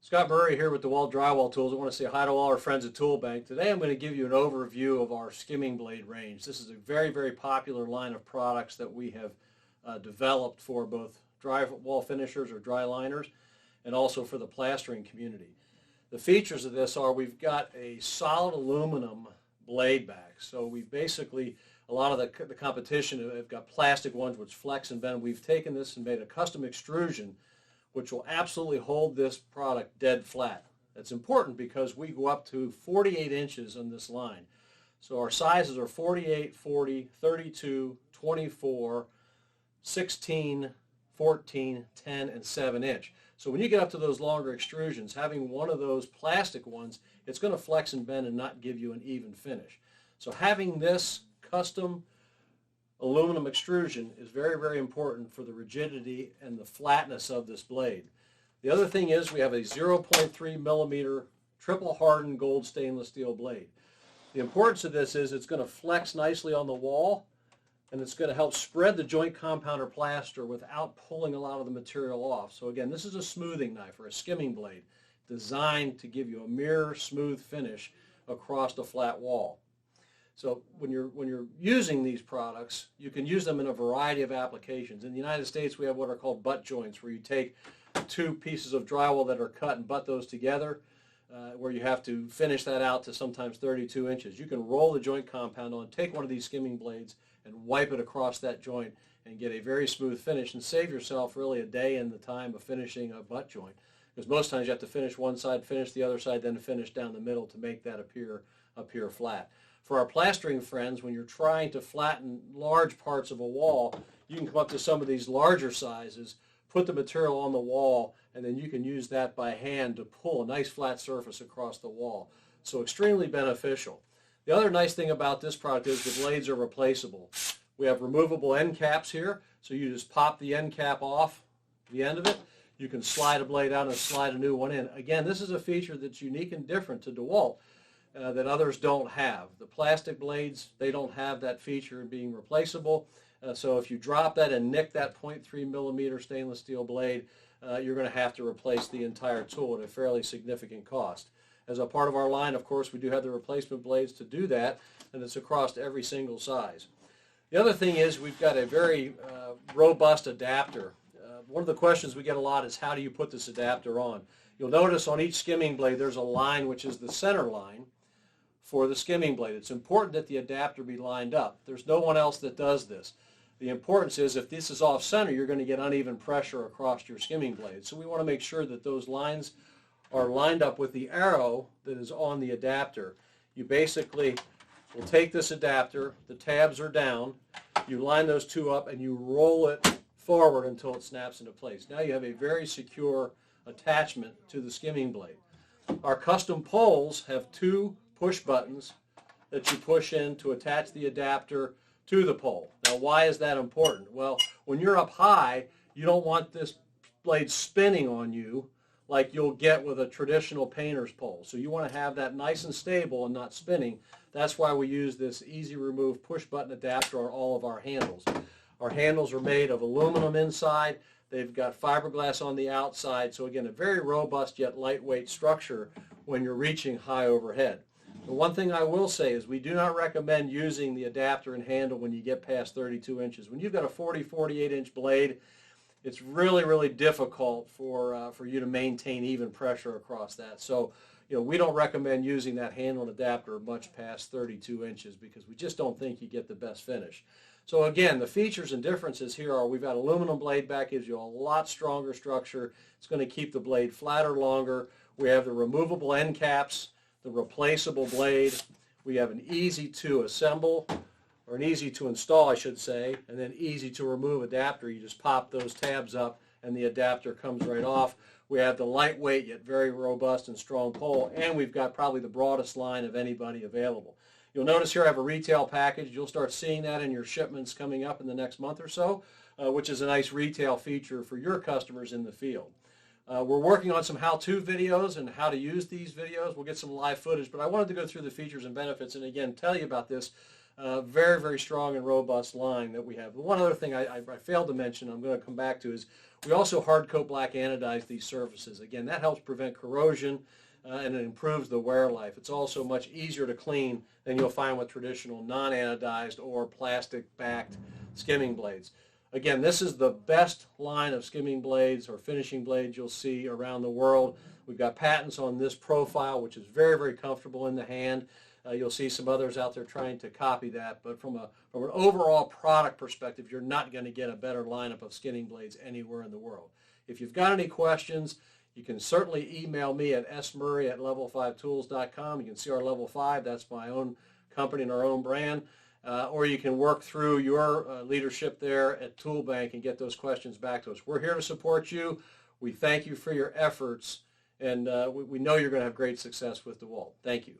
Scott Murray here with DeWalt Drywall Tools. I want to say hi to all our friends at Tool Bank. Today I'm going to give you an overview of our skimming blade range. This is a very, very popular line of products that we have developed for both drywall finishers or dry liners and also for the plastering community. The features of this are we've got a solid aluminum blade back. So we basically, a lot of the competition have got plastic ones which flex and bend. We've taken this and made a custom extrusion which will absolutely hold this product dead flat. That's important because we go up to 48 inches on this line. So our sizes are 48, 40, 32, 24, 16, 14, 10, and 7 inch. So when you get up to those longer extrusions, having one of those plastic ones, it's going to flex and bend and not give you an even finish. So having this custom aluminum extrusion is very, very important for the rigidity and the flatness of this blade. The other thing is we have a 0.3 millimeter triple hardened gold stainless steel blade. The importance of this is it's going to flex nicely on the wall and it's going to help spread the joint compounder plaster without pulling a lot of the material off. So again, this is a smoothing knife or a skimming blade designed to give you a mirror smooth finish across the flat wall. So when you're using these products, you can use them in a variety of applications. In the United States, we have what are called butt joints, where you take two pieces of drywall that are cut and butt those together, where you have to finish that out to sometimes 32 inches. You can roll the joint compound on, take one of these skimming blades, and wipe it across that joint and get a very smooth finish and save yourself really a day in the time of finishing a butt joint. Because most times you have to finish one side, finish the other side, then finish down the middle to make that appear flat. For our plastering friends, when you're trying to flatten large parts of a wall, you can come up to some of these larger sizes, put the material on the wall, and then you can use that by hand to pull a nice flat surface across the wall. So extremely beneficial. The other nice thing about this product is the blades are replaceable. We have removable end caps here, so you just pop the end cap off the end of it. You can slide a blade out and slide a new one in. Again, this is a feature that's unique and different to DeWalt. That others don't have. The plastic blades, they don't have that feature of being replaceable. So if you drop that and nick that 0.3 millimeter stainless steel blade, you're going to have to replace the entire tool at a fairly significant cost. As a part of our line, of course, we do have the replacement blades to do that, and it's across every single size. The other thing is we've got a very robust adapter. One of the questions we get a lot is how do you put this adapter on? You'll notice on each skimming blade there's a line which is the center line for the skimming blade. It's important that the adapter be lined up. There's no one else that does this. The importance is if this is off center, you're going to get uneven pressure across your skimming blade. So we want to make sure that those lines are lined up with the arrow that is on the adapter. You basically will take this adapter, the tabs are down, you line those two up and you roll it forward until it snaps into place. Now you have a very secure attachment to the skimming blade. Our custom poles have two push buttons that you push in to attach the adapter to the pole. Now why is that important? Well, when you're up high, you don't want this blade spinning on you like you'll get with a traditional painter's pole. So you want to have that nice and stable and not spinning. That's why we use this easy remove push button adapter on all of our handles. Our handles are made of aluminum inside. They've got fiberglass on the outside. So again, a very robust yet lightweight structure when you're reaching high overhead. The one thing I will say is we do not recommend using the adapter and handle when you get past 32 inches. When you've got a 48 inch blade, it's really, really difficult for you to maintain even pressure across that. So, we don't recommend using that handle and adapter much past 32 inches because we just don't think you get the best finish. So again, the features and differences here are we've got aluminum blade back, gives you a lot stronger structure. It's going to keep the blade flatter longer. We have the removable end caps, the replaceable blade. We have an easy to assemble, or an easy to install I should say, and then easy to remove adapter. You just pop those tabs up and the adapter comes right off. We have the lightweight yet very robust and strong pole, and we've got probably the broadest line of anybody available. You'll notice here I have a retail package. You'll start seeing that in your shipments coming up in the next month or so, which is a nice retail feature for your customers in the field. We're working on some how-to videos and how to use these videos. We'll get some live footage, but I wanted to go through the features and benefits and again tell you about this Very, very strong and robust line that we have. One other thing I failed to mention, I'm going to come back to, is we also hard coat black anodize these surfaces. Again, that helps prevent corrosion and it improves the wear life. It's also much easier to clean than you'll find with traditional non-anodized or plastic-backed skimming blades. Again, this is the best line of skimming blades or finishing blades you'll see around the world. We've got patents on this profile, which is very, very comfortable in the hand. You'll see some others out there trying to copy that, but from an overall product perspective, you're not going to get a better lineup of skimming blades anywhere in the world. If you've got any questions, you can certainly email me at smurray@level5tools.com. You can see our Level 5. That's my own company and our own brand. Or you can work through your leadership there at Tool Bank and get those questions back to us. We're here to support you. We thank you for your efforts, and we know you're going to have great success with DEWALT. Thank you.